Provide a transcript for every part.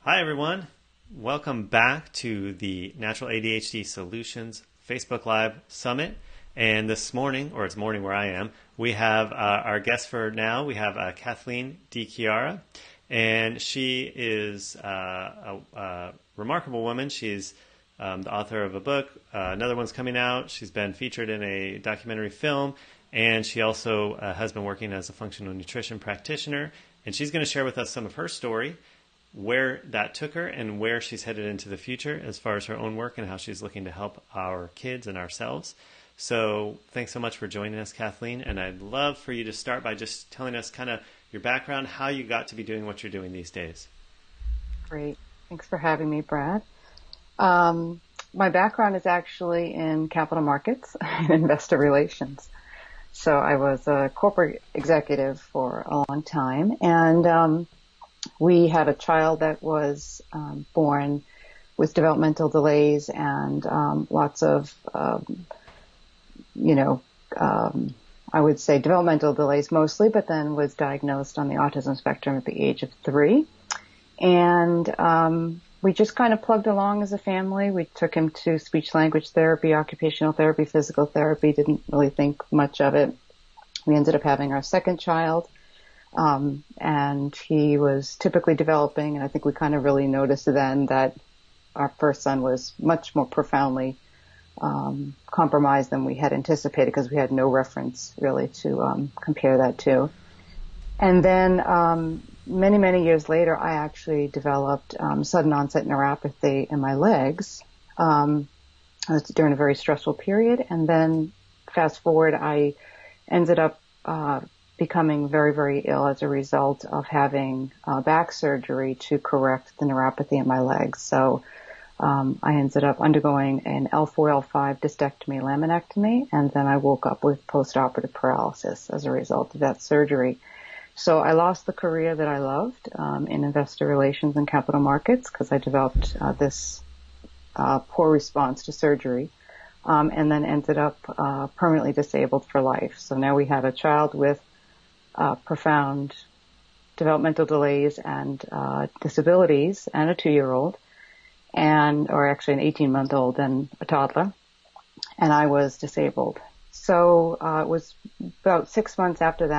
Hi, everyone. Welcome back to the Natural ADHD Solutions Facebook Live Summit. And this morning, or it's morning where I am, we have our guest for now. We have Kathleen DiChiara, and she is a remarkable woman. She's the author of a book. Another one's coming out. She's been featured in a documentary film, and she also has been working as a functional nutrition practitioner. And she's going to share with us some of her story, where that took her and where she's headed into the future as far as her own work and how she's looking to help our kids and ourselves. So thanks so much for joining us, Kathleen. And I'd love for you to start by just telling us kind of your background, how you got to be doing what you're doing these days. Great. Thanks for having me, Brad. My background is actually in capital markets and investor relations. So I was a corporate executive for a long time, and we had a child that was born with developmental delays and lots of, I would say developmental delays mostly, but then was diagnosed on the autism spectrum at the age of 3. And we just kind of plugged along as a family. We took him to speech language therapy, occupational therapy, physical therapy, didn't really think much of it. We ended up having our second child. And he was typically developing, and I think we kind of really noticed then that our first son was much more profoundly compromised than we had anticipated because we had no reference really to compare that to. And then many, many years later, I actually developed sudden onset neuropathy in my legs. I was during a very stressful period, and then fast forward, I ended up becoming very, very ill as a result of having back surgery to correct the neuropathy in my legs. So I ended up undergoing an L4, L5 discectomy, laminectomy, and then I woke up with postoperative paralysis as a result of that surgery. So I lost the career that I loved in investor relations and capital markets because I developed this poor response to surgery, and then ended up permanently disabled for life. So now we have a child with profound developmental delays and disabilities, and a 2-year-old, or actually an 18-month-old and a toddler, and I was disabled. So it was about 6 months after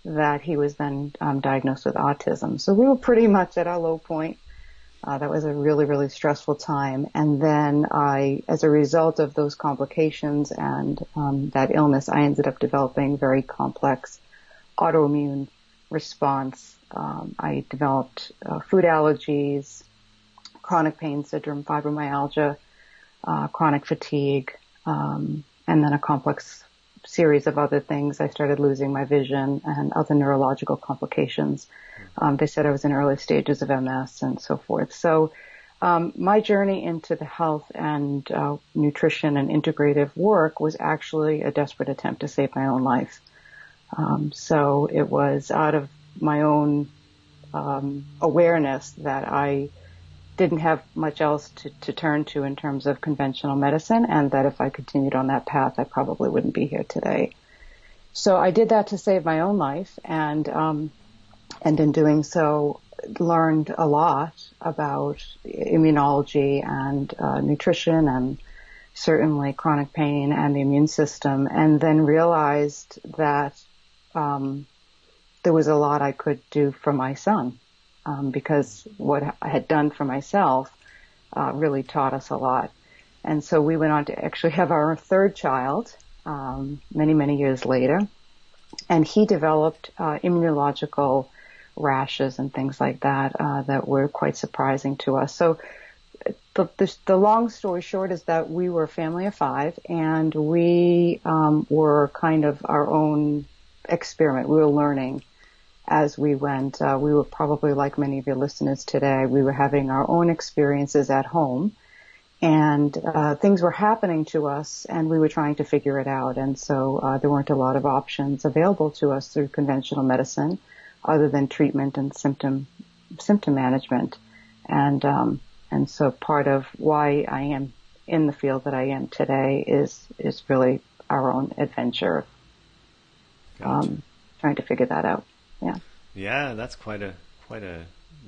that he was then diagnosed with autism. So we were pretty much at our low point. That was a really, really stressful time. And then as a result of those complications and that illness, I ended up developing very complex autoimmune response. I developed food allergies, chronic pain syndrome, fibromyalgia, chronic fatigue, and then a complex series of other things. I started losing my vision and other neurological complications. They said I was in early stages of MS and so forth. So my journey into the health and nutrition and integrative work was actually a desperate attempt to save my own life. So it was out of my own awareness that I didn't have much else to turn to in terms of conventional medicine, and that if I continued on that path, I probably wouldn't be here today. So I did that to save my own life, and in doing so, learned a lot about immunology and nutrition and certainly chronic pain and the immune system, and then realized that there was a lot I could do for my son, because what I had done for myself really taught us a lot. And so we went on to actually have our third child many, many years later, and he developed immunological rashes and things like that that were quite surprising to us. So the long story short is that we were a family of 5, and we were kind of our own experiment. We were learning as we went. We were probably like many of your listeners today. We were having our own experiences at home, and things were happening to us, and we were trying to figure it out. And so there weren't a lot of options available to us through conventional medicine other than treatment and symptom management. And so part of why I am in the field that I am today is really our own adventure. Gotcha. Trying to figure that out. Yeah. Yeah, that's quite a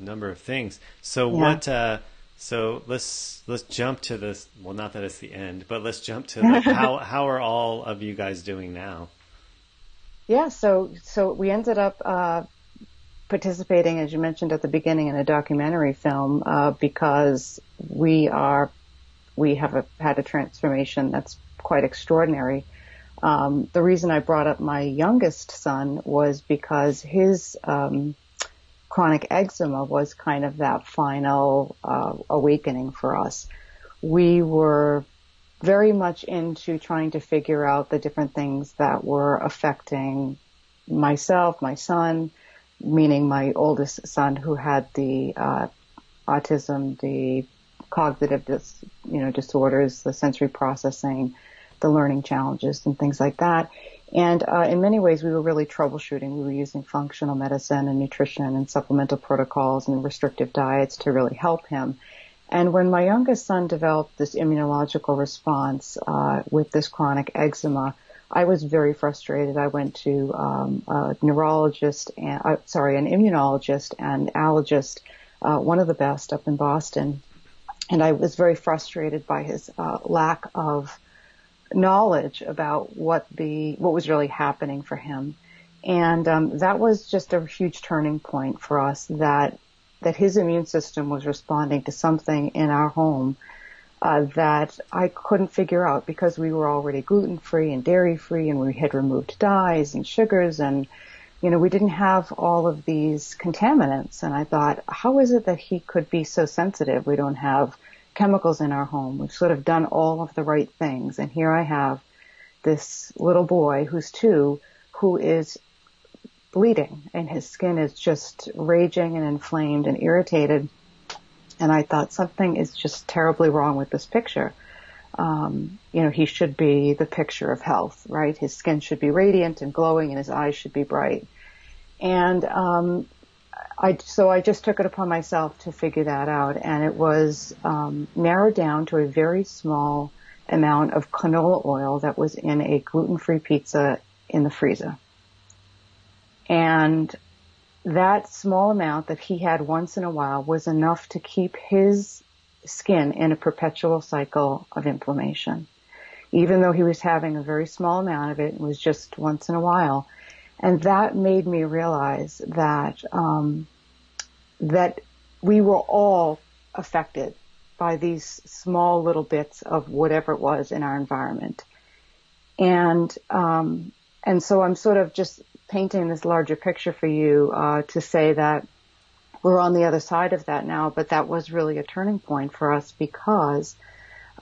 number of things. So Yeah. so let's jump to this. Well, not that it's the end, but let's jump to the, how are all of you guys doing now? Yeah, so we ended up participating, as you mentioned at the beginning, in a documentary film because had a transformation that's quite extraordinary. The reason I brought up my youngest son was because his chronic eczema was kind of that final awakening for us. We were very much into trying to figure out the different things that were affecting myself, my son, meaning my oldest son who had the autism, the cognitive disorders, the sensory processing, the learning challenges and things like that. And in many ways, we were really troubleshooting. We were using functional medicine and nutrition and supplemental protocols and restrictive diets to really help him. And when my youngest son developed this immunological response with this chronic eczema, I was very frustrated. I went to a neurologist, an immunologist and allergist, one of the best up in Boston. And I was very frustrated by his lack of knowledge about what was really happening for him. And that was just a huge turning point for us, that his immune system was responding to something in our home that I couldn't figure out, because we were already gluten-free and dairy-free, and we had removed dyes and sugars, and we didn't have all of these contaminants. And I thought, how is it that he could be so sensitive? We don't have chemicals in our home. We've sort of done all of the right things. And here I have this little boy who's 2, who is bleeding, and his skin is just raging and inflamed and irritated. And I thought, something is just terribly wrong with this picture. He should be the picture of health, right? His skin should be radiant and glowing, and his eyes should be bright. And so I just took it upon myself to figure that out, and it was narrowed down to a very small amount of canola oil that was in a gluten-free pizza in the freezer. And that small amount that he had once in a while was enough to keep his skin in a perpetual cycle of inflammation. Even though he was having a very small amount of it, it was just once in a while. And that made me realize that that we were all affected by these small little bits of whatever it was in our environment. And so I'm sort of just painting this larger picture for you to say that we're on the other side of that now, but that was really a turning point for us, because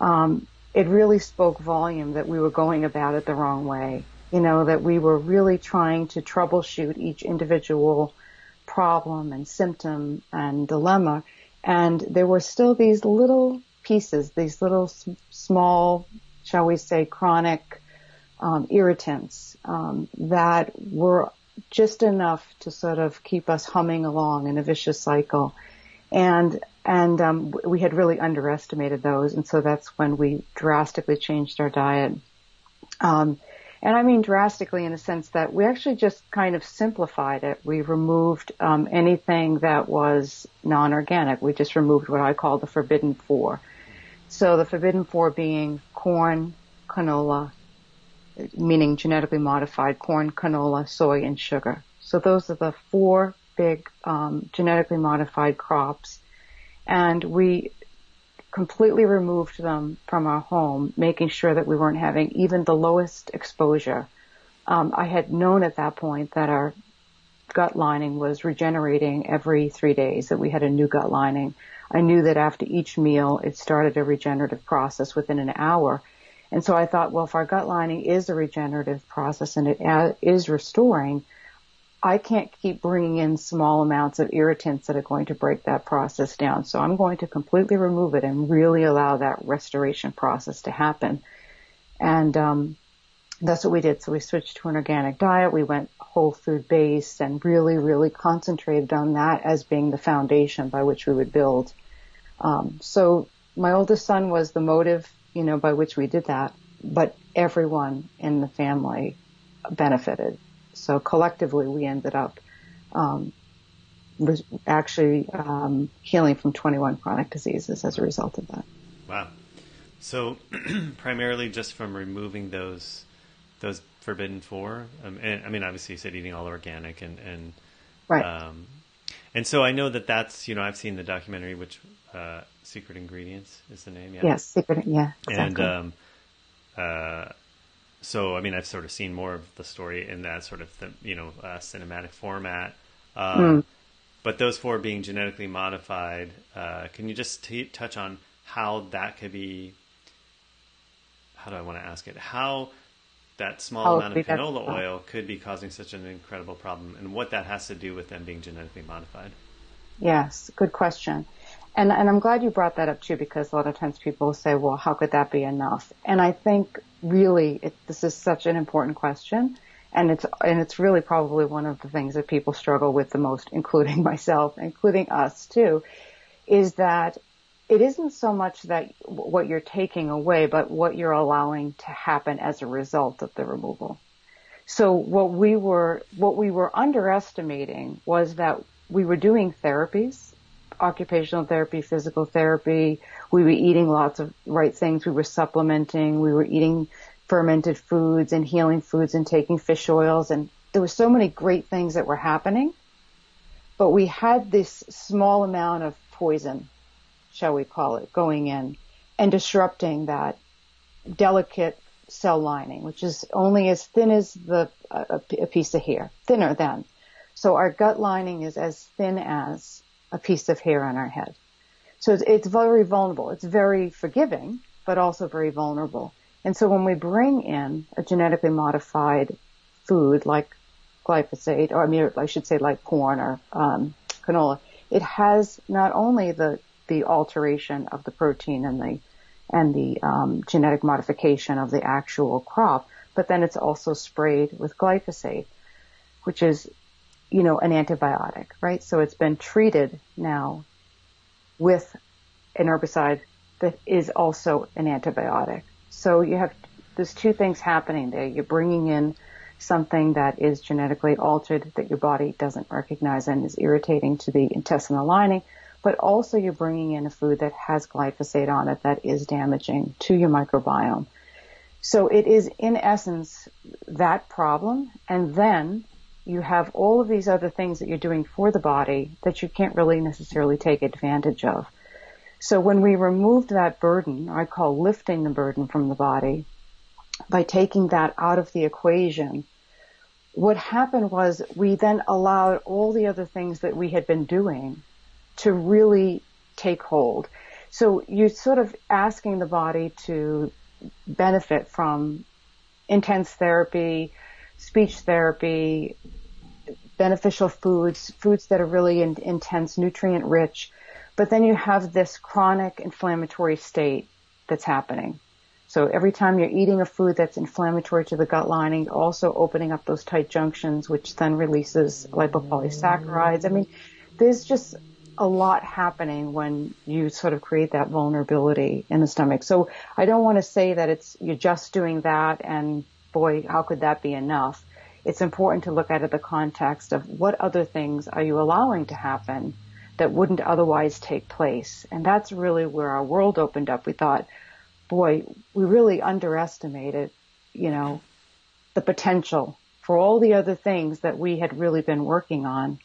it really spoke volume that we were going about it the wrong way. That we were really trying to troubleshoot each individual problem and symptom and dilemma, and there were still these little pieces, these little small, shall we say, chronic irritants that were just enough to sort of keep us humming along in a vicious cycle. And we had really underestimated those, and so that's when we drastically changed our diet. And I mean drastically in the sense that we actually just kind of simplified it. We removed anything that was non-organic. We just removed what I call the forbidden 4. So the forbidden 4 being corn, canola, meaning genetically modified corn, canola, soy, and sugar. So those are the 4 big genetically modified crops. And we completely removed them from our home, making sure that we weren't having even the lowest exposure. I had known at that point that our gut lining was regenerating every 3 days, that we had a new gut lining. I knew that after each meal, it started a regenerative process within an hour. And so I thought, well, if our gut lining is a regenerative process and it is restoring, I can't keep bringing in small amounts of irritants that are going to break that process down. So I'm going to completely remove it and really allow that restoration process to happen. And that's what we did. So we switched to an organic diet. We went whole food based and really, really concentrated on that as being the foundation by which we would build. So my oldest son was the motive, by which we did that, but everyone in the family benefited. So collectively, we ended up actually healing from 21 chronic diseases as a result of that. Wow. So primarily just from removing those forbidden four. And I mean, obviously you said eating all organic and Right. And so I know that's, I've seen the documentary, which Secret Ingredients is the name. Yeah. Yes. Secret. Yeah. Exactly. And so, I mean, I've sort of seen more of the story in that sort of, cinematic format. But those four being genetically modified, can you just touch on how that could be, how do I want to ask it? How that small amount of canola oil could be causing such an incredible problem and what that has to do with them being genetically modified? Yes. Good question. And I'm glad you brought that up too, because a lot of times people say, well, how could that be enough? And I think really this is such an important question. And it's really probably one of the things that people struggle with the most, including myself, including us too, is that it isn't so much that what you're taking away, but what you're allowing to happen as a result of the removal. So what we were underestimating was that we were doing therapies, occupational therapy, physical therapy. We were eating lots of right things. We were supplementing. We were eating fermented foods and healing foods and taking fish oils. And there were so many great things that were happening. But we had this small amount of poison, shall we call it, going in and disrupting that delicate cell lining, which is only as thin as a piece of hair, thinner than. So our gut lining is as thin as a piece of hair on our head. So it's very vulnerable. It's very forgiving, but also very vulnerable. And so when we bring in a genetically modified food like glyphosate, or I should say like corn or canola, it has not only the alteration of the protein and the genetic modification of the actual crop, but then it's also sprayed with glyphosate, which is, an antibiotic, right? So it's been treated now with an herbicide that is also an antibiotic. So there's two things happening there. You're bringing in something that is genetically altered that your body doesn't recognize and is irritating to the intestinal lining, but also you're bringing in a food that has glyphosate on it that is damaging to your microbiome. So it is, in essence, that problem. And then you have all of these other things that you're doing for the body that you can't really necessarily take advantage of. So when we removed that burden, I call lifting the burden from the body, by taking that out of the equation, what happened was we then allowed all the other things that we had been doing to really take hold. So you're sort of asking the body to benefit from intense therapy, speech therapy, beneficial foods that are really intense, nutrient rich. But then you have this chronic inflammatory state that's happening. So every time you're eating a food that's inflammatory to the gut lining, you're also opening up those tight junctions, which then releases lipopolysaccharides. I mean, there's just a lot happening when you sort of create that vulnerability in the stomach. So I don't want to say that you're just doing that and boy, how could that be enough? It's important to look at it in the context of what other things are you allowing to happen that wouldn't otherwise take place. And that's really where our world opened up. We thought, boy, we really underestimated, the potential for all the other things that we had really been working on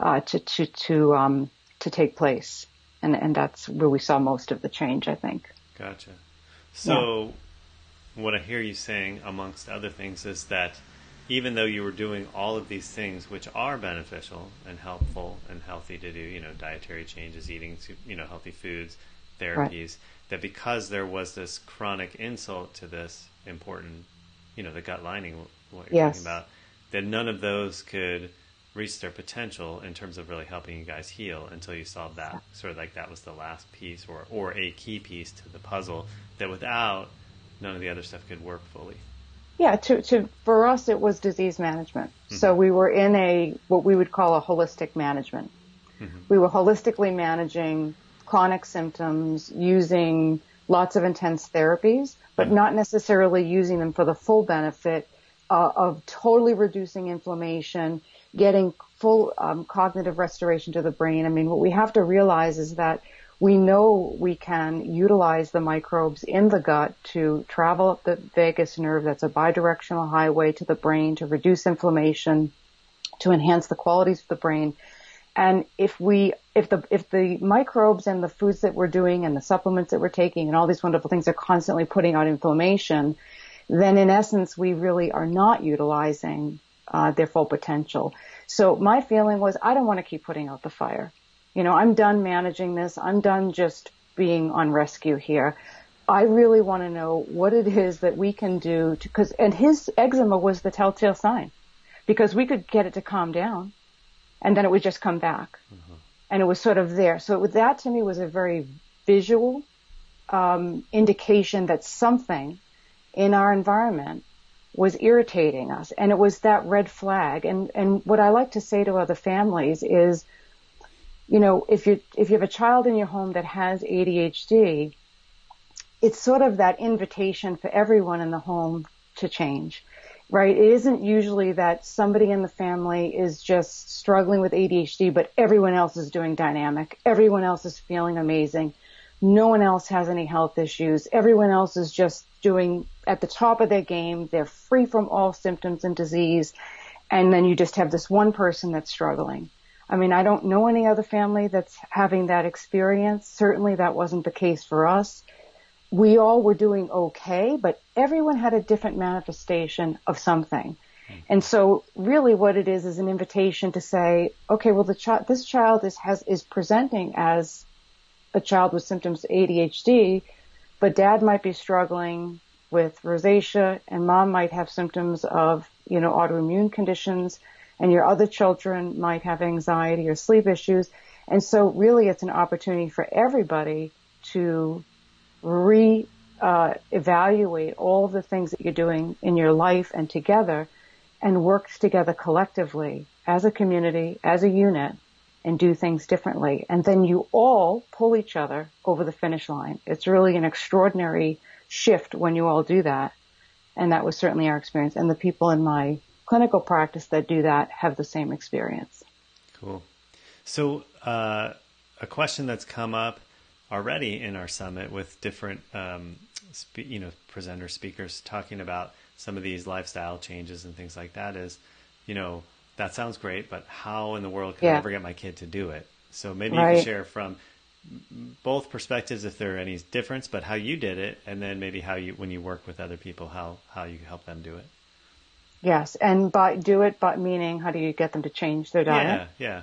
to take place. And that's where we saw most of the change, I think. Gotcha. So what I hear you saying, amongst other things, is that even though you were doing all of these things which are beneficial and helpful and healthy to do, dietary changes, eating, healthy foods, therapies, right, that because there was this chronic insult to this important, the gut lining, what you're talking about, that none of those could reach their potential in terms of really helping you guys heal until you solved that. Sort of like that was the last piece or a key piece to the puzzle that without none of the other stuff could work fully. Yeah, for us, it was disease management. Mm-hmm. So we were in what we would call a holistic management. Mm-hmm. We were holistically managing chronic symptoms using lots of intense therapies, but not necessarily using them for the full benefit of totally reducing inflammation, getting full cognitive restoration to the brain. I mean, what we have to realize is that we know we can utilize the microbes in the gut to travel up the vagus nerve. That's a bidirectional highway to the brain to reduce inflammation, to enhance the qualities of the brain. And if the microbes and the foods that we're doing and the supplements that we're taking and all these wonderful things are constantly putting out inflammation, then in essence we really are not utilizing their full potential. So my feeling was, I don't want to keep putting out the fire. I'm done managing this. I'm done just being on rescue here. I really want to know what it is that we can do and his eczema was the telltale sign, because we could get it to calm down and then it would just come back. Mm-hmm. And it was sort of there. So that to me was a very visual indication that something in our environment was irritating us. And it was that red flag. And what I like to say to other families is, if you have a child in your home that has ADHD, it's sort of that invitation for everyone in the home to change, right? It isn't usually that somebody in the family is just struggling with ADHD, but everyone else is doing dynamic. Everyone else is feeling amazing. No one else has any health issues. Everyone else is just doing at the top of their game. They're free from all symptoms and disease. And then you just have this one person that's struggling. I mean, I don't know any other family that's having that experience. Certainly that wasn't the case for us. We all were doing okay, but everyone had a different manifestation of something. And so really what it is an invitation to say, okay, well, this child is presenting as a child with symptoms of ADHD, but dad might be struggling with rosacea and mom might have symptoms of, autoimmune conditions, and your other children might have anxiety or sleep issues. And so really it's an opportunity for everybody to evaluate all of the things that you're doing in your life and together, and work together collectively as a community, as a unit, and do things differently. And then you all pull each other over the finish line. It's really an extraordinary shift when you all do that. And that was certainly our experience. And the people in my clinical practice that do that have the same experience. Cool. So a question that's come up already in our summit with different presenter speakers talking about some of these lifestyle changes and things like that is, that sounds great, but how in the world can I ever get my kid to do it? So maybe you can share from both perspectives if there are any difference, but how you did it, and then maybe how when you work with other people, how you help them do it. Yes, and meaning how do you get them to change their diet? Yeah.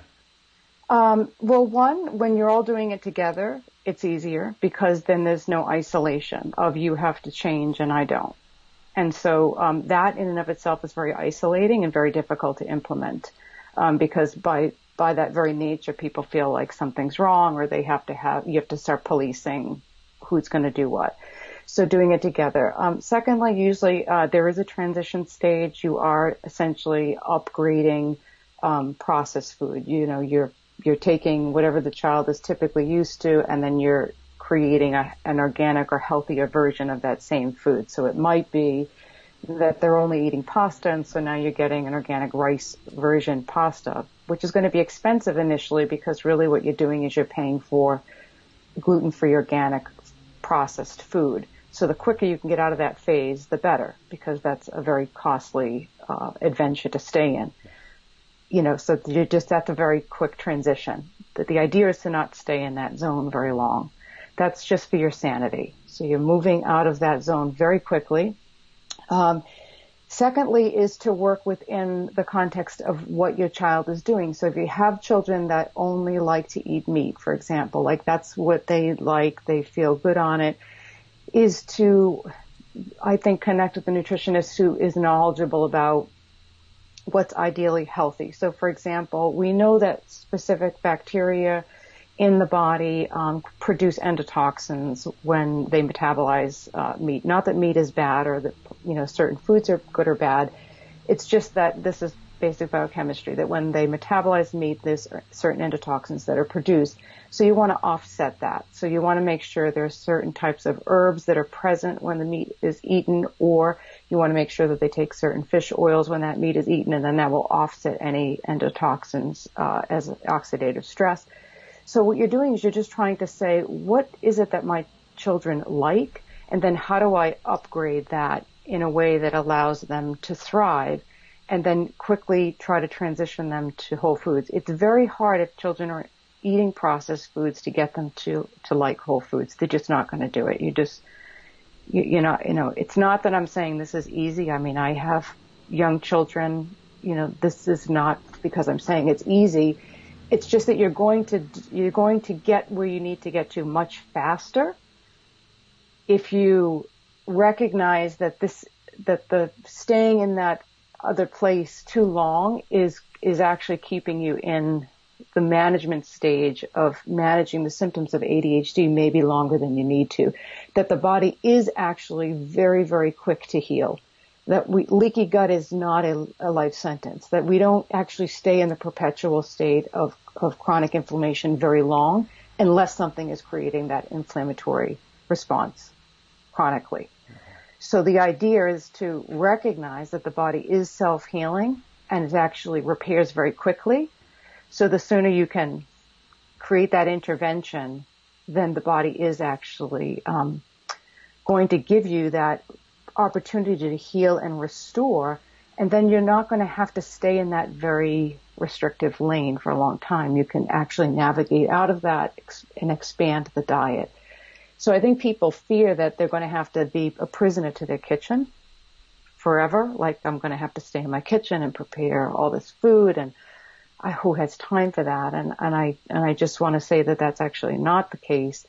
Well, when you're all doing it together, it's easier because then there's no isolation of you have to change and I don't. And so that in and of itself is very isolating and very difficult to implement because by that very nature, people feel like something's wrong or you have to start policing who's going to do what. So doing it together. Secondly, usually there is a transition stage. You are essentially upgrading processed food. You're taking whatever the child is typically used to, and then you're creating an organic or healthier version of that same food. So it might be that they're only eating pasta, and so now you're getting an organic rice version pasta, which is going to be expensive initially because really what you're doing is you're paying for gluten-free organic processed food. So the quicker you can get out of that phase, the better, because that's a very costly adventure to stay in. So you're just at the very quick transition. The idea is to not stay in that zone very long. That's just for your sanity. So you're moving out of that zone very quickly. Secondly is to work within the context of what your child is doing. So if you have children that only like to eat meat, for example, like that's what they like, they feel good on it, is to, I think, connect with the nutritionist who is knowledgeable about what's ideally healthy. So, for example, we know that specific bacteria in the body produce endotoxins when they metabolize meat. Not that meat is bad or that certain foods are good or bad. It's just that this is basic biochemistry, that when they metabolize meat, there's certain endotoxins that are produced. So you want to offset that. So you want to make sure there's certain types of herbs that are present when the meat is eaten, or You want to make sure that they take certain fish oils when that meat is eaten, and then that will offset any endotoxins as oxidative stress. So what you're doing is you're just trying to say, what is it that my children like? And then how do I upgrade that in a way that allows them to thrive, and then quickly try to transition them to whole foods? It's very hard if children are eating processed foods to get them to like whole foods. They're just not going to do it. You know, it's not that I'm saying this is easy. I mean, I have young children. You know, this is not because I'm saying it's easy. It's just that you're going to get where you need to get to much faster if you recognize that the staying in that other place too long is actually keeping you in the management stage of managing the symptoms of ADHD maybe longer than you need to. That the body is actually very, very quick to heal. That leaky gut is not a life sentence. That we don't actually stay in the perpetual state of chronic inflammation very long unless something is creating that inflammatory response chronically. So the idea is to recognize that the body is self-healing and it actually repairs very quickly. So the sooner you can create that intervention, then the body is actually going to give you that opportunity to heal and restore. And then you're not going to have to stay in that very restrictive lane for a long time. You can actually navigate out of that and expand the diet. So I think people fear that they're going to have to be a prisoner to their kitchen forever. Like, I'm going to have to stay in my kitchen and prepare all this food, and who has time for that? And I just want to say that that's actually not the case.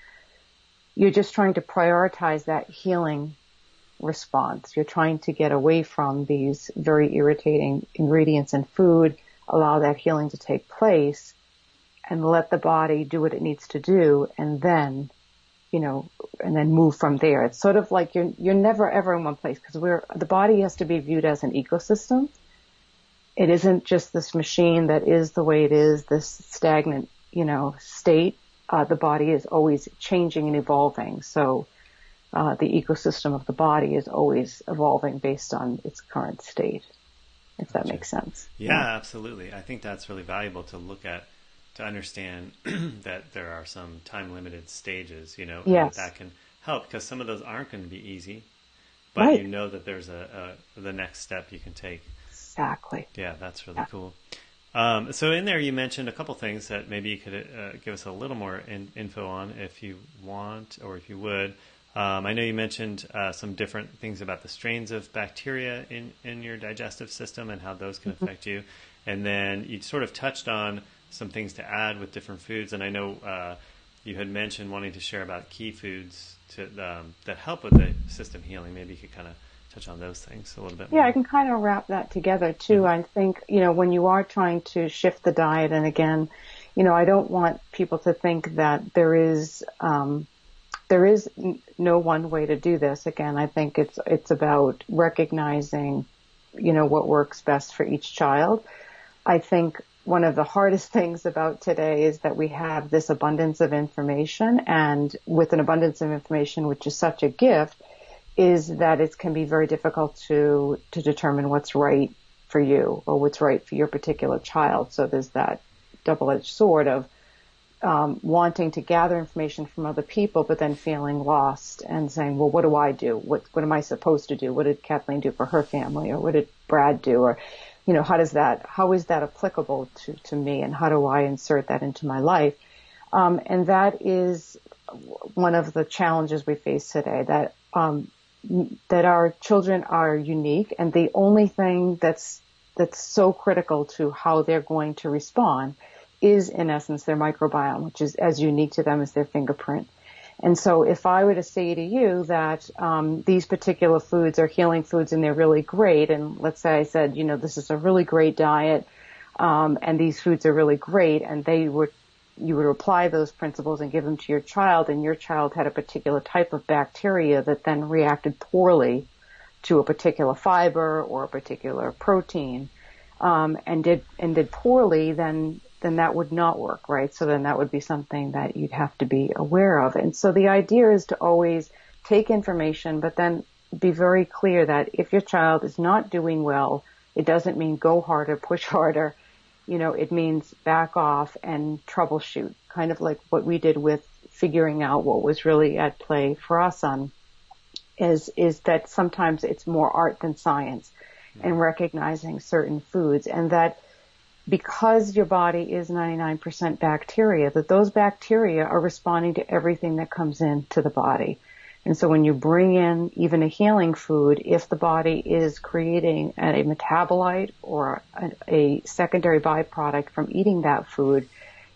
You're just trying to prioritize that healing response. You're trying to get away from these very irritating ingredients in food, allow that healing to take place, and let the body do what it needs to do, and then, you know, and then move from there. It's sort of like you're never ever in one place, because the body has to be viewed as an ecosystem. It isn't just this machine that is the way it is, this stagnant, you know, state. The body is always changing and evolving. So the ecosystem of the body is always evolving based on its current state, if that makes sense. Yeah, absolutely. I think that's really valuable to look at, to understand that there are some time-limited stages, you know, yes. and that can help, because some of those aren't going to be easy, but right. You know that there's the next step you can take. Exactly. Yeah, that's really cool. So in there you mentioned a couple things that maybe you could give us a little more info on if you want, or if you would. I know you mentioned some different things about the strains of bacteria in your digestive system and how those can affect you. And then you sort of touched on some things to add with different foods. And I know you had mentioned wanting to share about key foods that help with the system healing. Maybe you could kind of touch on those things a little bit more. Yeah, I can kind of wrap that together too. Mm-hmm. I think, you know, when you are trying to shift the diet, and again, you know, I don't want people to think that there is no one way to do this. Again, I think it's about recognizing, you know, what works best for each child. I think one of the hardest things about today is that we have this abundance of information, and with an abundance of information, which is such a gift, is that it can be very difficult to determine what's right for you or what's right for your particular child. So there's that double-edged sword of wanting to gather information from other people, but then feeling lost and saying, well, what do I do? What am I supposed to do? What did Kathleen do for her family? Or what did Brad do? Or, you know, how is that applicable to me? And how do I insert that into my life? And that is one of the challenges we face today, that our children are unique, and the only thing that's so critical to how they're going to respond is, in essence, their microbiome, which is as unique to them as their fingerprint. And so if I were to say to you that these particular foods are healing foods and they're really great, and let's say I said, you know, this is a really great diet, and these foods are really great, and you would apply those principles and give them to your child, and your child had a particular type of bacteria that then reacted poorly to a particular fiber or a particular protein, and did poorly, then that would not work, right? So then that would be something that you'd have to be aware of. And so the idea is to always take information, but then be very clear that if your child is not doing well, it doesn't mean go harder, push harder. It means back off and troubleshoot, kind of like what we did with figuring out what was really at play for our son, is that sometimes it's more art than science, and recognizing certain foods, and that because your body is 99% bacteria, that those bacteria are responding to everything that comes into the body. And so when you bring in even a healing food, if the body is creating a metabolite or a secondary byproduct from eating that food,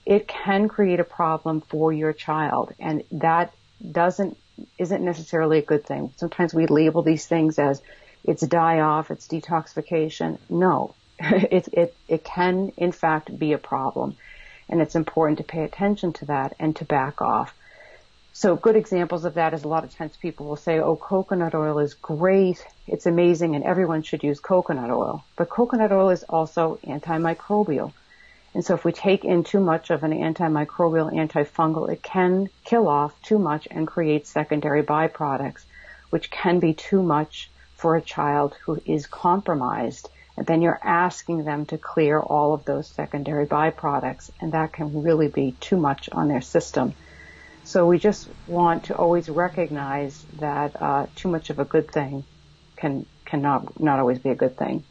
it can create a problem for your child. And that isn't necessarily a good thing. Sometimes we label these things as it's die-off, it's detoxification. No, it can in fact be a problem. And it's important to pay attention to that and to back off. So good examples of that is a lot of times people will say, oh, coconut oil is great, it's amazing, and everyone should use coconut oil. But coconut oil is also antimicrobial. And so if we take in too much of an antimicrobial, antifungal, it can kill off too much and create secondary byproducts, which can be too much for a child who is compromised. And then you're asking them to clear all of those secondary byproducts, and that can really be too much on their system. So we just want to always recognize that too much of a good thing can not always be a good thing.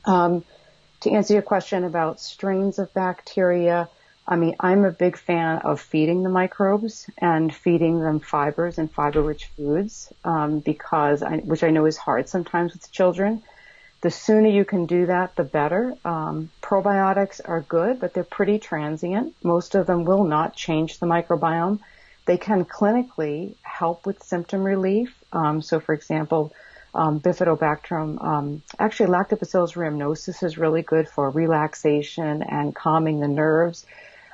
To answer your question about strains of bacteria, I'm a big fan of feeding the microbes and feeding them fibers and fiber-rich foods, which I know is hard sometimes with children. The sooner you can do that, the better. Probiotics are good, but they're pretty transient. Most of them will not change the microbiome. They can clinically help with symptom relief. So, for example, Bifidobacterium, actually Lactobacillus rhamnosus is really good for relaxation and calming the nerves,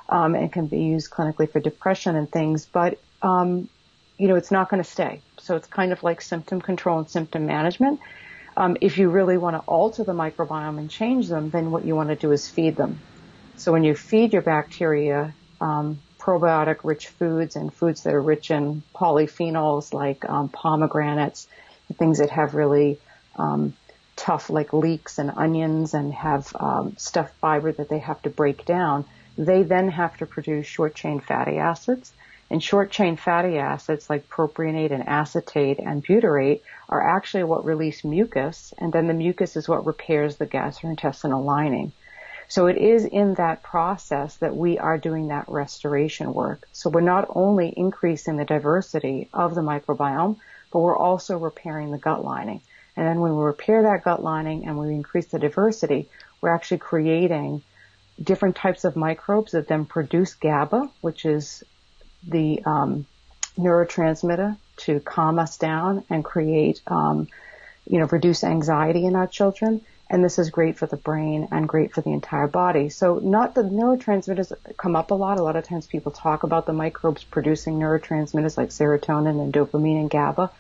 and can be used clinically for depression and things. But, it's not going to stay. So it's kind of like symptom control and symptom management. If you really want to alter the microbiome and change them, then what you want to do is feed them. So when you feed your bacteria, probiotic-rich foods and foods that are rich in polyphenols like pomegranates, things that have really tough like leeks and onions and have stuffed fiber that they have to break down, they then have to produce short-chain fatty acids. And short-chain fatty acids like propionate and acetate and butyrate are actually what release mucus, and then the mucus is what repairs the gastrointestinal lining. So it is in that process that we are doing that restoration work. So we're not only increasing the diversity of the microbiome, but we're also repairing the gut lining. And then when we repair that gut lining and we increase the diversity, we're actually creating different types of microbes that then produce GABA, which is the neurotransmitter to calm us down and create, reduce anxiety in our children. And this is great for the brain and great for the entire body. So not the neurotransmitters come up a lot. A lot of times people talk about the microbes producing neurotransmitters like serotonin and dopamine and GABA.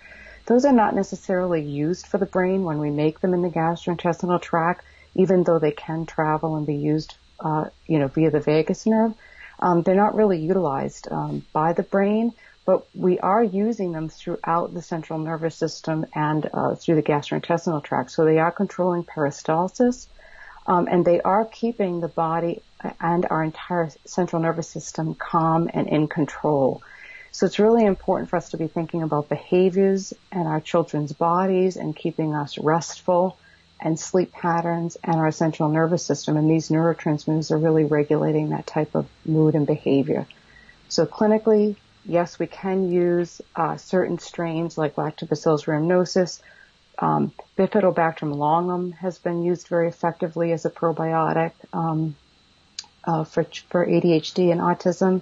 Those are not necessarily used for the brain when we make them in the gastrointestinal tract, even though they can travel and be used, via the vagus nerve. They're not really utilized by the brain, but we are using them throughout the central nervous system and through the gastrointestinal tract. So they are controlling peristalsis, and they are keeping the body and our entire central nervous system calm and in control. So it's really important for us to be thinking about behaviors and our children's bodies and keeping us restful and sleep patterns and our central nervous system. And these neurotransmitters are really regulating that type of mood and behavior. So clinically, yes, we can use certain strains like Lactobacillus rhamnosus. Bifidobacterium longum has been used very effectively as a probiotic for ADHD and autism.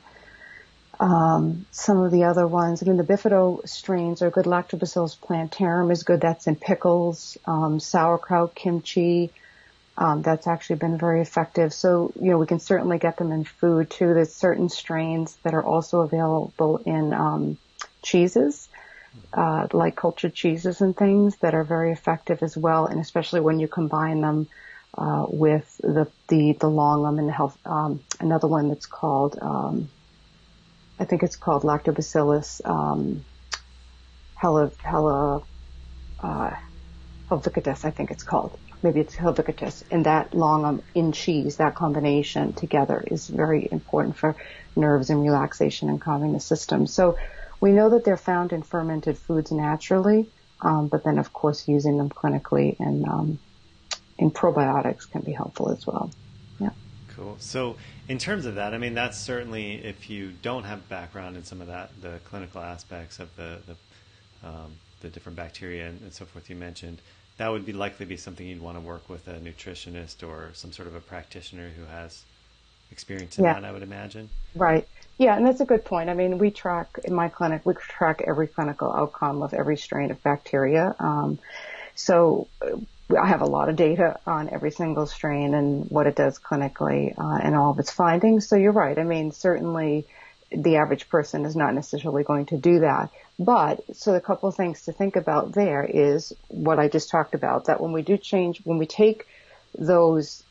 Some of the other ones, the Bifido strains are good. Lactobacillus plantarum is good. That's in pickles, sauerkraut, kimchi. That's actually been very effective. So, we can certainly get them in food too. There's certain strains that are also available in cheeses, like cultured cheeses and things that are very effective as well. And especially when you combine them with the longum and health. Another one that's called I think it's called Lactobacillus helveticus, I think it's called. Maybe it's helveticus. And that long in cheese, that combination together is very important for nerves and relaxation and calming the system. So we know that they're found in fermented foods naturally, but then, of course, using them clinically and in probiotics can be helpful as well. Yeah. Cool. So in terms of that, I mean, that's certainly, if you don't have background in some of that, the clinical aspects of the different bacteria and so forth you mentioned, that would likely be something you'd want to work with a nutritionist or some sort of a practitioner who has experience in that, I would imagine. Right. Yeah, and that's a good point. I mean, in my clinic, we track every clinical outcome of every strain of bacteria. So I have a lot of data on every single strain and what it does clinically and all of its findings. So you're right. I mean, certainly the average person is not necessarily going to do that. But so a couple of things to think about there is what I just talked about, that when we take those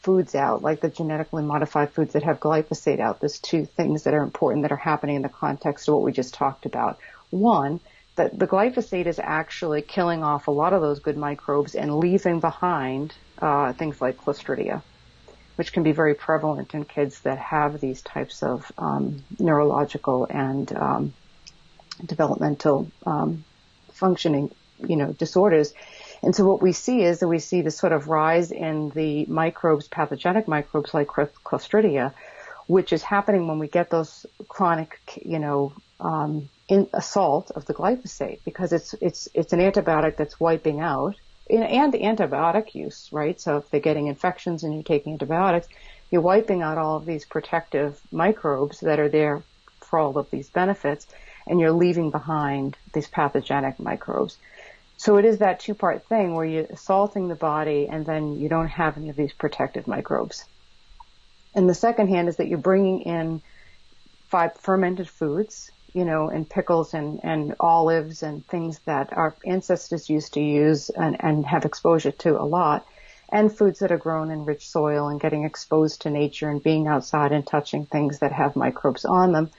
foods out, like the genetically modified foods that have glyphosate out, there's two things that are important that are happening in the context of what we just talked about. One, that the glyphosate is actually killing off a lot of those good microbes and leaving behind things like Clostridia, which can be very prevalent in kids that have these types of neurological and developmental functioning, disorders. And so what we see is that we see this sort of rise in the microbes, pathogenic microbes like Clostridia, which is happening when we get those chronic, assault of the glyphosate, because it's an antibiotic that's wiping out, and antibiotic use, right? So if they're getting infections and you're taking antibiotics, you're wiping out all of these protective microbes that are there for all of these benefits, and you're leaving behind these pathogenic microbes. So it is that two-part thing where you're assaulting the body and then you don't have any of these protective microbes. And the second hand is that you're bringing in fermented foods, and pickles and olives and things that our ancestors used to use and have exposure to a lot, and foods that are grown in rich soil and getting exposed to nature and being outside and touching things that have microbes on them.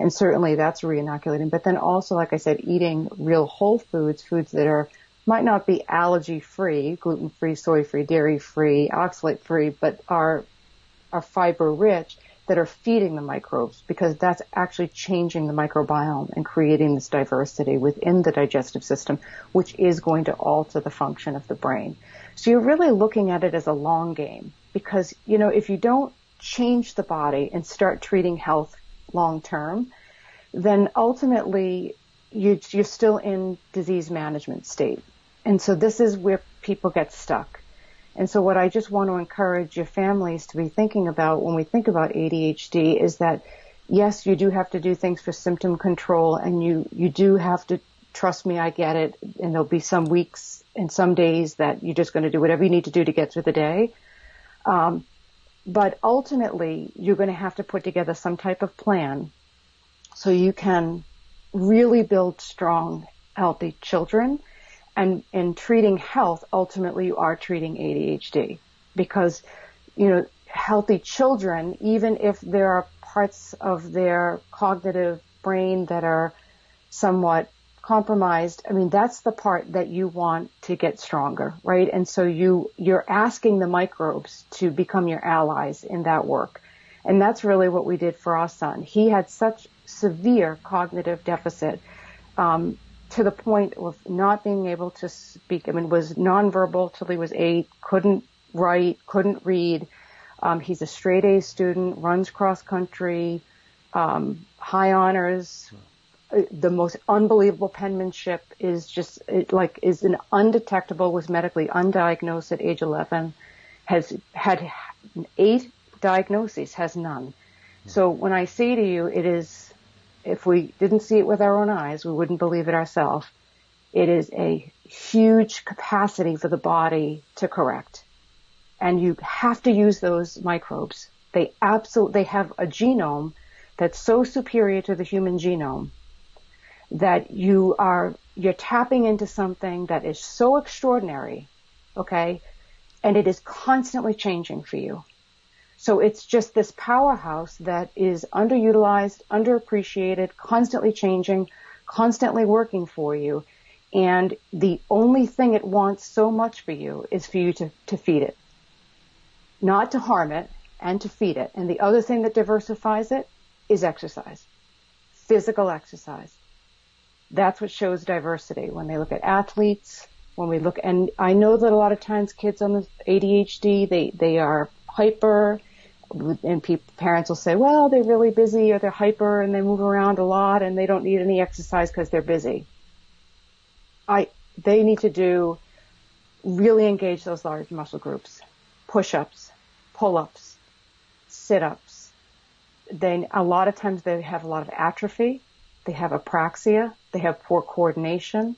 And certainly that's re-inoculating. But then also, like I said, eating real whole foods that might not be allergy-free, gluten-free, soy-free, dairy-free, oxalate-free, but are fiber-rich, that are feeding the microbes, because that's actually changing the microbiome and creating this diversity within the digestive system, which is going to alter the function of the brain. So you're really looking at it as a long game, because, if you don't change the body and start treating health long term, then ultimately you're still in disease management state. And so this is where people get stuck. And so what I just want to encourage your families to be thinking about when we think about ADHD is that, yes, you do have to do things for symptom control, and you do have to, trust me, I get it, and there'll be some weeks and some days that you're just going to do whatever you need to do to get through the day. But ultimately, you're going to have to put together some type of plan so you can really build strong, healthy children. And in treating health, ultimately you are treating ADHD, because, healthy children, even if there are parts of their cognitive brain that are somewhat compromised, that's the part that you want to get stronger, right? And so you're asking the microbes to become your allies in that work. And that's really what we did for our son. He had such severe cognitive deficit, to the point of not being able to speak. Was nonverbal till he was 8, couldn't write, couldn't read. He's a straight A student, runs cross country, high honors. The most unbelievable penmanship is is an undetectable, was medically undiagnosed at age 11, has had 8 diagnoses, has none. So when I say to you, it is, if we didn't see it with our own eyes, we wouldn't believe it ourselves. It is a huge capacity for the body to correct. And you have to use those microbes. They have a genome that's so superior to the human genome that you're tapping into something that is so extraordinary, okay? And it is constantly changing for you. So it's just this powerhouse that is underutilized, underappreciated, constantly changing, constantly working for you. And the only thing it wants so much for you is for you to feed it. Not to harm it, and to feed it. And the other thing that diversifies it is exercise. Physical exercise. That's what shows diversity. When they look at athletes, when we look, and I know that a lot of times kids on the ADHD, they are hyper, and parents will say, well, they're really busy, or they're hyper and they move around a lot and they don't need any exercise because they're busy. They need to really engage those large muscle groups. Push-ups, pull-ups, sit-ups. Then a lot of times they have a lot of atrophy. They have apraxia. They have poor coordination.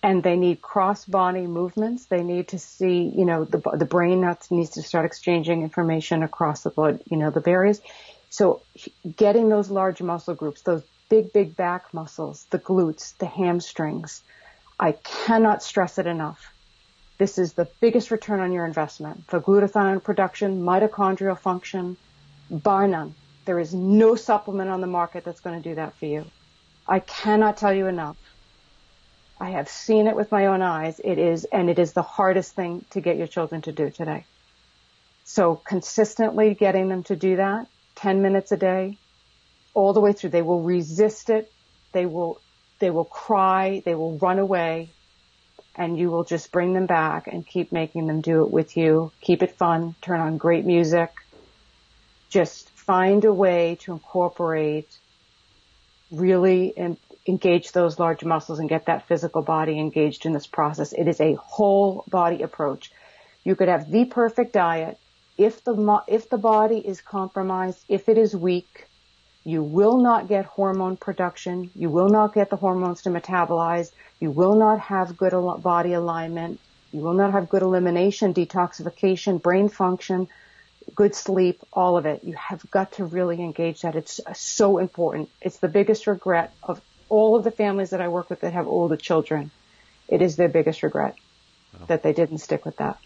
And they need cross-body movements. They need to see, the brain needs to start exchanging information across the blood, the barriers. So getting those large muscle groups, those big back muscles, the glutes, the hamstrings, I cannot stress it enough. This is the biggest return on your investment. For glutathione production, mitochondrial function, bar none. There is no supplement on the market that's going to do that for you. I cannot tell you enough. I have seen it with my own eyes. It is the hardest thing to get your children to do today. So consistently getting them to do that, 10 minutes a day, all the way through. They will resist it. They will cry. They will run away. And you will just bring them back and keep making them do it with you. Keep it fun. Turn on great music. Just find a way to incorporate, really engage those large muscles and get that physical body engaged in this process. It is a whole body approach. You could have the perfect diet. If the body is compromised, if it is weak, you will not get hormone production. You will not get the hormones to metabolize. You will not have good body alignment. You will not have good elimination, detoxification, brain function, good sleep, all of it. You have got to really engage that. It's so important. It's the biggest regret of all of the families that I work with that have older children. It is their biggest regret that they didn't stick with that.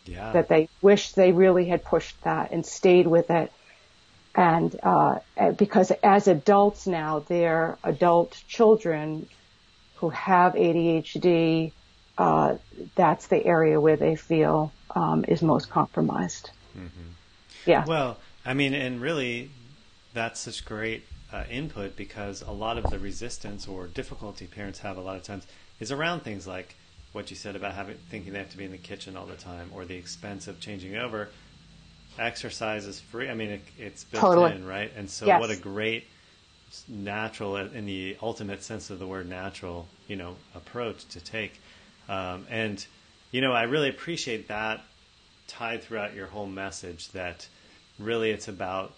Yeah. That they wish they really had pushed that and stayed with it. And because as adults now, they're adult children who have ADHD, that's the area where they feel is most compromised. Mm-hmm. Yeah. Well, I mean, and really, that's such great input, because a lot of the resistance or difficulty parents have a lot of times is around things like what you said about thinking they have to be in the kitchen all the time, or the expense of changing over. Exercise is free. I mean, it's built in, right? And so what a great natural, in the ultimate sense of the word natural, approach to take. And I really appreciate that tied throughout your whole message, that really it's about,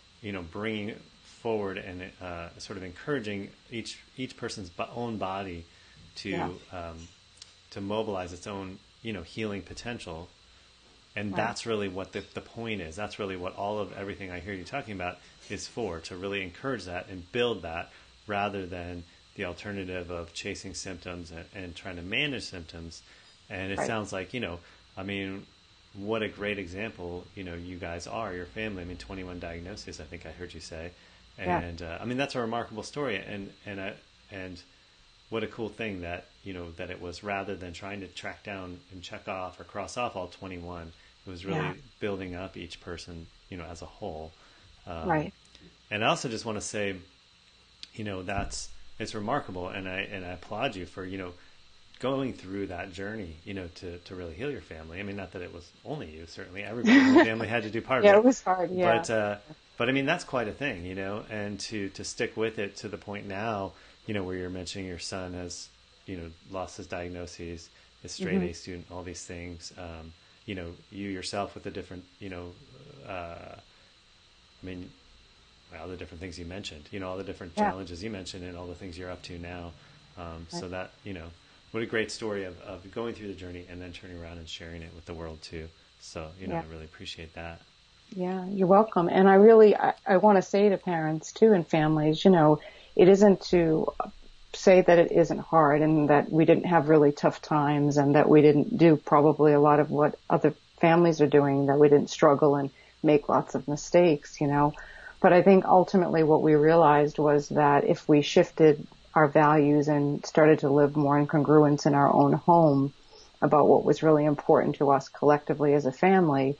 bringing forward and sort of encouraging each person's own body to mobilize its own, healing potential. And that's really what the point is. That's really what everything I hear you talking about is for, to really encourage that and build that, rather than the alternative of chasing symptoms and trying to manage symptoms. And it sounds like, I mean, what a great example, you guys are, your family. I mean, 21 diagnoses, I think I heard you say. And I mean, that's a remarkable story. And what a cool thing that, that it was, rather than trying to track down and check off or cross off all 21, it was really building up each person, as a whole. Right. And I also just want to say, it's remarkable. And I applaud you for, going through that journey, to really heal your family. I mean, not that it was only you, certainly everybody in the family had to do part of it. Yeah, it was hard. Yeah. But I mean, that's quite a thing, and to stick with it to the point now, where you're mentioning your son has, lost his diagnoses, his straight A student, all these things, you yourself with the different, all the different things you mentioned, all the different challenges you mentioned, and all the things you're up to now. So that, what a great story of going through the journey and then turning around and sharing it with the world too. So, I really appreciate that. Yeah, you're welcome. And I want to say to parents too and families, it isn't to say that it isn't hard and that we didn't have really tough times and that we didn't do probably a lot of what other families are doing, that we didn't struggle and make lots of mistakes, But I think ultimately what we realized was that if we shifted our values and started to live more in congruence in our own home about what was really important to us collectively as a family,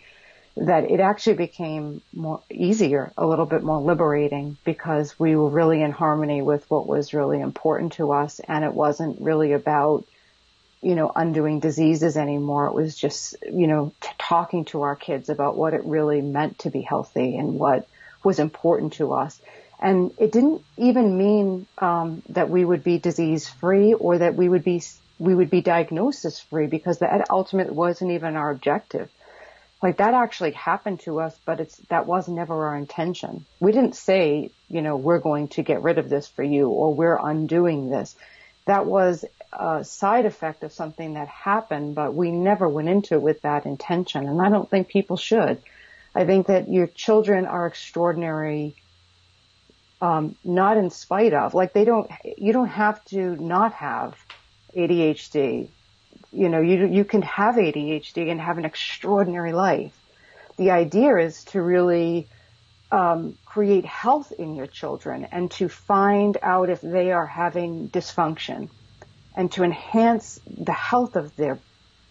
that it actually became more easier, a little bit more liberating, because we were really in harmony with what was really important to us. And it wasn't really about, undoing diseases anymore. It was just, talking to our kids about what it really meant to be healthy and what was important to us. And it didn't even mean that we would be disease free or that we would be diagnosis free, because that ultimately wasn't even our objective. Like, that actually happened to us, but that was never our intention. We didn't say, we're going to get rid of this for you, or we're undoing this. That was a side effect of something that happened, but we never went into it with that intention. And I don't think people should. I think that your children are extraordinary, not in spite of, you don't have to not have ADHD. You can have ADHD and have an extraordinary life. The idea is to really create health in your children and to find out if they are having dysfunction and to enhance the health of their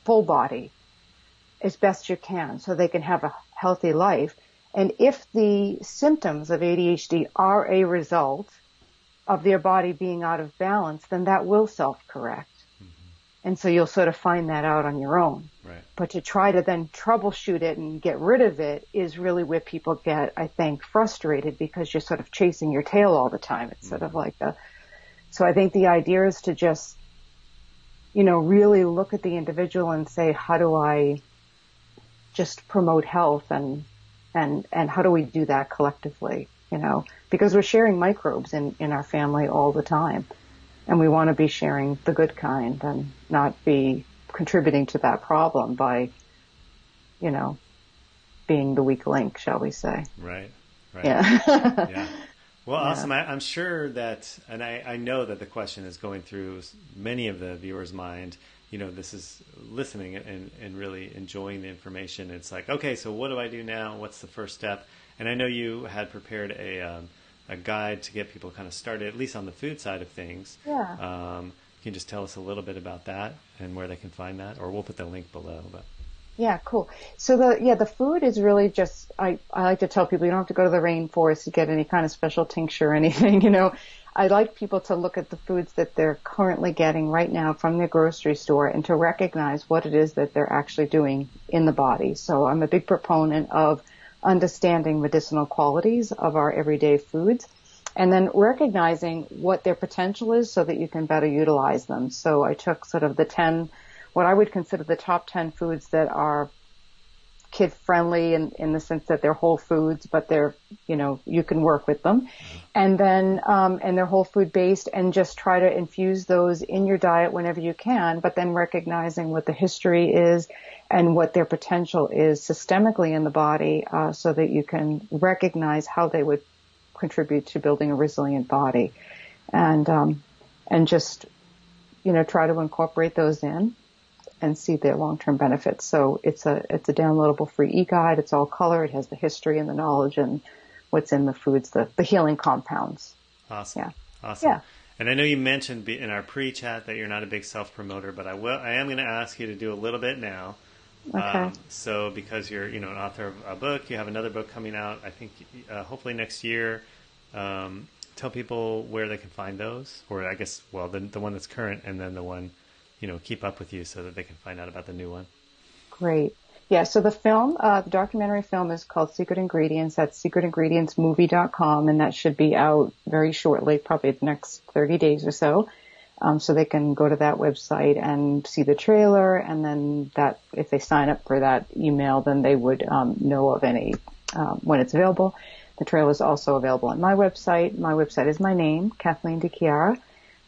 full body as best you can so they can have a healthy life. And if the symptoms of ADHD are a result of their body being out of balance, then that will self-correct. And so you'll sort of find that out on your own. Right. But to try to then troubleshoot it and get rid of it is really where people get, I think, frustrated, because you're sort of chasing your tail all the time. It's sort of like so I think the idea is to just, really look at the individual and say, how do I just promote health and how do we do that collectively, because we're sharing microbes in our family all the time. And we want to be sharing the good kind and not be contributing to that problem by, being the weak link, shall we say. Right. Yeah. Yeah. Well, awesome. I'm sure that, and I know that the question is going through many of the viewers' mind. This is listening and really enjoying the information. It's like, okay, so what do I do now? What's the first step? And I know you had prepared a guide to get people kind of started, at least on the food side of things. Yeah. Can you just tell us a little bit about that and where they can find that? Or we'll put the link below. But yeah, cool. So the food is really just, I like to tell people you don't have to go to the rainforest to get any kind of special tincture or anything, I like people to look at the foods that they're currently getting right now from their grocery store and to recognize what it is that they're actually doing in the body. So I'm a big proponent of understanding medicinal qualities of our everyday foods, and then recognizing what their potential is so that you can better utilize them. So I took sort of what I would consider the top 10 foods that are kid friendly in the sense that they're whole foods, but they're, you can work with them. And then, and they're whole food based, and just try to infuse those in your diet whenever you can, but then recognizing what the history is and what their potential is systemically in the body, so that you can recognize how they would contribute to building a resilient body, and just, try to incorporate those in and see their long-term benefits. So it's a downloadable free e-guide. It's all color. It has the history and the knowledge and what's in the foods, the healing compounds. Awesome. Yeah. Awesome. Yeah. And I know you mentioned in our pre-chat that you're not a big self-promoter, but I am going to ask you to do a little bit now. Okay. So because you're, an author of a book, you have another book coming out, I think, hopefully next year. Tell people where they can find those, or I guess, well, the one that's current, and then the one, keep up with you so that they can find out about the new one. Great. Yeah. So the film, the documentary film is called Secret Ingredients. That's secretingredientsmovie.com, and that should be out very shortly, probably the next 30 days or so. So they can go to that website and see the trailer, and then that, if they sign up for that email, then they would know of any when it's available. The trailer is also available on my website. My website is my name, Kathleen DiChiara.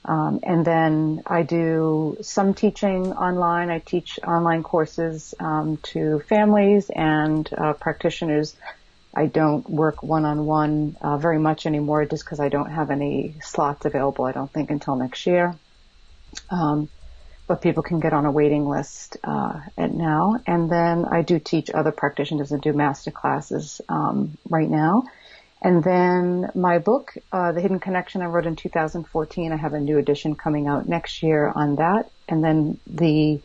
And then I do some teaching online. I teach online courses to families and practitioners. I don't work one-on-one very much anymore, just because I don't have any slots available, I don't think, until next year. But people can get on a waiting list at now. And then I do teach other practitioners and do master classes right now. And then my book, The Hidden Connection, I wrote in 2014. I have a new edition coming out next year on that. And then the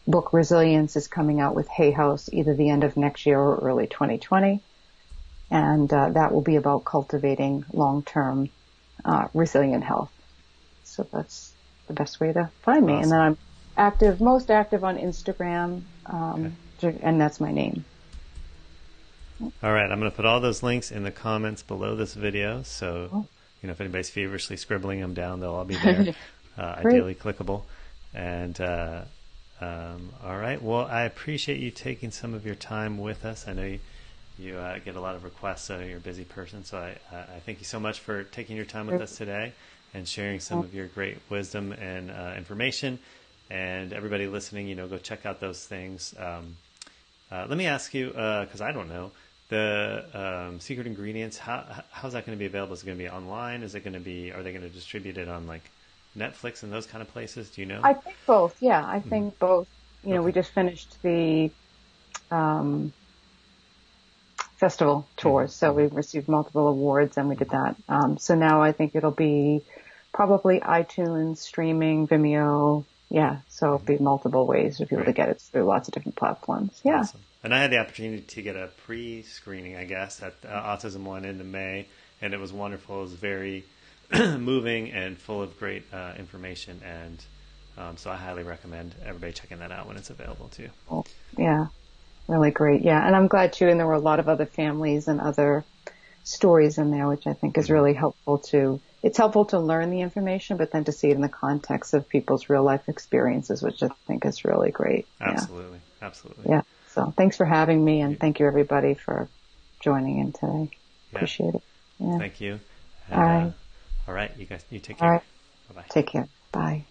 book Resilience is coming out with Hay House either the end of next year or early 2020. And that will be about cultivating long-term resilient health. So that's the best way to find me. Awesome. And then I'm most active on Instagram, and that's my name. All right, I'm going to put all those links in the comments below this video. So, if anybody's feverishly scribbling them down, they'll all be there, ideally clickable. And all right, well, I appreciate you taking some of your time with us. I know you get a lot of requests, so you're a busy person. So I thank you so much for taking your time with us today and sharing some of your great wisdom and information. And everybody listening, go check out those things. Let me ask you, because I don't know, the secret ingredients, how's that going to be available? Is it going to be online? Are they going to distribute it on like Netflix and those kind of places? Do you know? I think both. Yeah, I think both. We just finished the festival tours, so we received multiple awards and we did that. So now I think it'll be probably iTunes, streaming, Vimeo. Yeah, so it'll be multiple ways for people to get it through lots of different platforms. Yeah. Awesome. And I had the opportunity to get a pre-screening, I guess, at Autism One in May, and it was wonderful. It was very moving and full of great information, and so I highly recommend everybody checking that out when it's available too. Cool. Yeah, really great. Yeah, and I'm glad too, and there were a lot of other families and other stories in there, which I think is really helpful too. It's helpful to learn the information, but then to see it in the context of people's real life experiences, which I think is really great. Absolutely. Yeah. Absolutely. Yeah. So thanks for having me, and thank you everybody for joining in today. Yeah. Appreciate it. Yeah. Thank you. And, all right. All right. You guys, you take care. All right. Bye-bye. Take care. Bye.